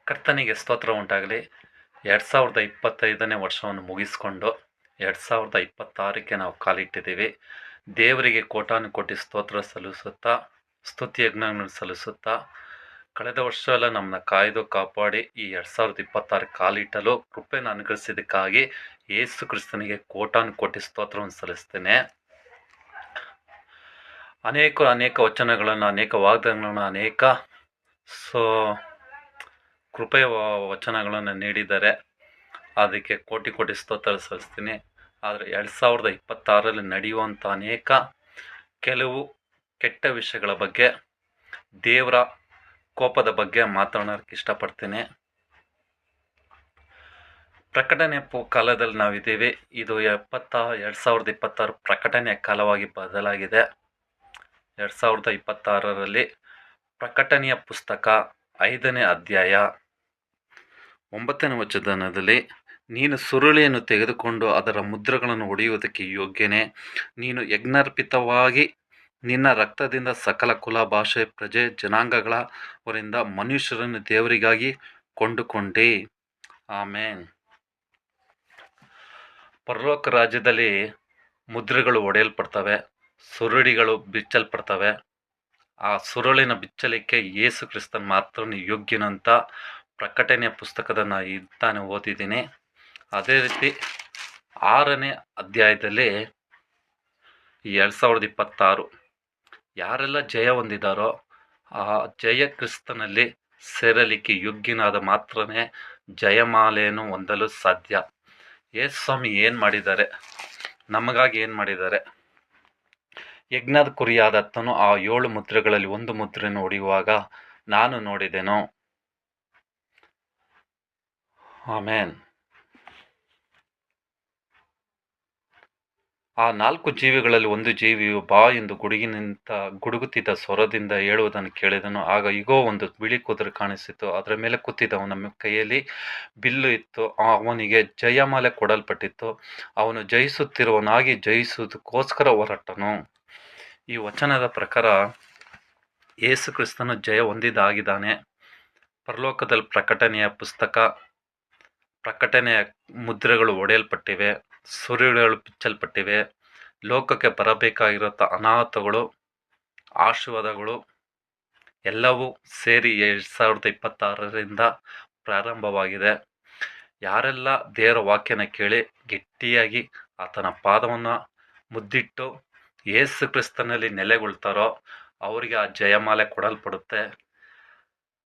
ಕರ್ತನಿಗೆ ಸ್ತೋತ್ರ ಉಂಟಾಗಲಿ. 2025ನೇ ವರ್ಷವನ್ನು ಮುಗಿಸ್ಕೊಂಡು 2026ಕ್ಕೆ ನಾವು ಕಾಲಿಟ್ಟಿದ್ದೀವಿ. ದೇವರಿಗೆ ಕೋಟಿ ಸ್ತೋತ್ರ ಸಲ್ಲಿಸುತ್ತಾ, ಸ್ತುತಿ ಯಜ್ಞಗಳನ್ನು ಸಲ್ಲಿಸುತ್ತಾ, ಕಳೆದ ವರ್ಷ ಎಲ್ಲ ನಮ್ಮನ್ನ ಕಾಯ್ದು ಕಾಪಾಡಿ ಈ 2026 ಕಾಲಿಟ್ಟಲು ಕೃಪೆಯನ್ನು ಅನುಗ್ರಹಿಸಿದ್ದಕ್ಕಾಗಿ ಯೇಸು ಕ್ರಿಸ್ತನಿಗೆ ಕೋಟಿ ಸ್ತೋತ್ರವನ್ನು ಸಲ್ಲಿಸ್ತೇನೆ. ಅನೇಕ ವಚನಗಳನ್ನು, ಅನೇಕ ವಾಗ್ದಾನಗಳನ್ನು, ಅನೇಕ ಕೃಪೆಯ ವಚನಗಳನ್ನು ನೀಡಿದ್ದಾರೆ. ಅದಕ್ಕೆ ಕೋಟಿ ಸ್ತೋತ್ರ ಸಲ್ಲಿಸ್ತೀನಿ. ಆದರೆ 2026ರಲ್ಲಿ ನಡೆಯುವಂಥ ಕೆಲವು ಕೆಟ್ಟ ವಿಷಯಗಳ ಬಗ್ಗೆ, ದೇವರ ಕೋಪದ ಬಗ್ಗೆ ಮಾತನಾಡೋಕ್ಕೆ ಇಷ್ಟಪಡ್ತೀನಿ. ಪ್ರಕಟಣೆ ಕಾಲದಲ್ಲಿ ನಾವಿದ್ದೀವಿ. ಇದು 2026 ಪ್ರಕಟಣೆಯ ಕಾಲವಾಗಿ ಬದಲಾಗಿದೆ. 2026ರಲ್ಲಿ ಪ್ರಕಟಣೆಯ ಪುಸ್ತಕ 5ನೇ ಅಧ್ಯಾಯ 9ನೇ ವಚನದಲ್ಲಿ, ನೀನು ಸುರುಳಿಯನ್ನು ತೆಗೆದುಕೊಂಡು ಅದರ ಮುದ್ರೆಗಳನ್ನು ಒಡೆಯುವುದಕ್ಕೆ ಯೋಗ್ಯನೇ. ನೀನು ಯಜ್ಞಾರ್ಪಿತವಾಗಿ ನಿನ್ನ ರಕ್ತದಿಂದ ಸಕಲ ಕುಲ, ಭಾಷೆ, ಪ್ರಜೆ, ಜನಾಂಗಗಳವರಿಂದ ಮನುಷ್ಯರನ್ನು ದೇವರಿಗಾಗಿ ಕೊಂಡುಕೊಂಡೆ. ಆಮೇನ್. ಪರಲೋಕ ರಾಜ್ಯದಲ್ಲಿ ಮುದ್ರೆಗಳು ಒಡೆಯಲ್ಪಡ್ತವೆ, ಸುರುಳಿಗಳು ಬಿಚ್ಚಲ್ಪಡ್ತವೆ. ಆ ಸುರುಳಿನ ಬಿಚ್ಚಲಿಕ್ಕೆ ಯೇಸು ಕ್ರಿಸ್ತನ್ ಮಾತ್ರ ಯೋಗ್ಯನಂತ ಪ್ರಕಟಣೆಯ ಪುಸ್ತಕದನ್ನು ತಾನೇ ಓದಿದ್ದೀನಿ. ಅದೇ ರೀತಿ 6ನೇ ಅಧ್ಯಾಯದಲ್ಲಿ 2026 ಯಾರೆಲ್ಲ ಜಯ ಹೊಂದಿದಾರೋ ಆ ಜಯ ಕ್ರಿಸ್ತನಲ್ಲಿ ಸೇರಲಿಕ್ಕೆ ಯೋಗ್ಯನಾದ ಮಾತ್ರನೇ ಜಯಮಾಲೆಯನ್ನು ಹೊಂದಲು ಸಾಧ್ಯ. ಯೇಸು ಸ್ವಾಮಿ ಏನು ಮಾಡಿದ್ದಾರೆ, ನಮಗಾಗಿ ಏನು ಮಾಡಿದ್ದಾರೆ? ಯಜ್ಞದ ಕುರಿಯಾದತ್ತನು ಆ 7 ಮುದ್ರೆಗಳಲ್ಲಿ ಒಂದು ಮುದ್ರೆಯನ್ನು ಹೊಡೆಯುವಾಗ ನಾನು ನೋಡಿದೆನು. ಆಮೇನ್. ಆ 4 ಜೀವಿಗಳಲ್ಲಿ ಒಂದು ಜೀವಿಯು ಬಾ ಎಂದು ಗುಡುಗುತ್ತಿದ್ದ ಸ್ವರದಿಂದ ಹೇಳುವುದನ್ನು ಕೇಳಿದನು. ಆಗ ಇಗೋ, ಒಂದು ಬಿಳಿ ಕುದುರೆ ಕಾಣಿಸಿತು. ಅದರ ಮೇಲೆ ಕೂತಿದ್ದವನ ಕೈಯಲ್ಲಿ ಬಿಲ್ಲು ಇತ್ತು. ಅವನಿಗೆ ಜಯಮಾಲೆ ಕೊಡಲ್ಪಟ್ಟಿತ್ತು. ಅವನು ಜಯಿಸುತ್ತಿರುವವನಾಗಿ ಜಯಿಸುವುದಕ್ಕೋಸ್ಕರ ಹೊರಟನು. ಈ ವಚನದ ಪ್ರಕಾರ ಯೇಸು ಕ್ರಿಸ್ತನು ಜಯ ಹೊಂದಿದ್ದಾಗಿದ್ದಾನೆ. ಪರಲೋಕದಲ್ಲಿ ಪ್ರಕಟಣೆಯ ಮುದ್ರೆಗಳು ಒಡೆಯಲ್ಪಟ್ಟಿವೆ, ಸುರುಳಿಗಳು ಬಿಚ್ಚಲ್ಪಟ್ಟಿವೆ. ಲೋಕಕ್ಕೆ ಬರಬೇಕಾಗಿರುವಂಥ ಅನಾಹುತಗಳು, ಆಶೀರ್ವಾದಗಳು ಎಲ್ಲವೂ ಸೇರಿ 2026ರಿಂದ ಪ್ರಾರಂಭವಾಗಿದೆ. ಯಾರೆಲ್ಲ ದೇವರ ವಾಕ್ಯನ ಕೇಳಿ ಗಟ್ಟಿಯಾಗಿ ಆತನ ಪಾದವನ್ನು ಮುದ್ದಿಟ್ಟು ಯೇಸು ಕ್ರಿಸ್ತನಲ್ಲಿ ನೆಲೆಗೊಳ್ತಾರೋ ಅವರಿಗೆ ಆ ಜಯಮಾಲೆ ಕೊಡಲ್ಪಡುತ್ತೆ.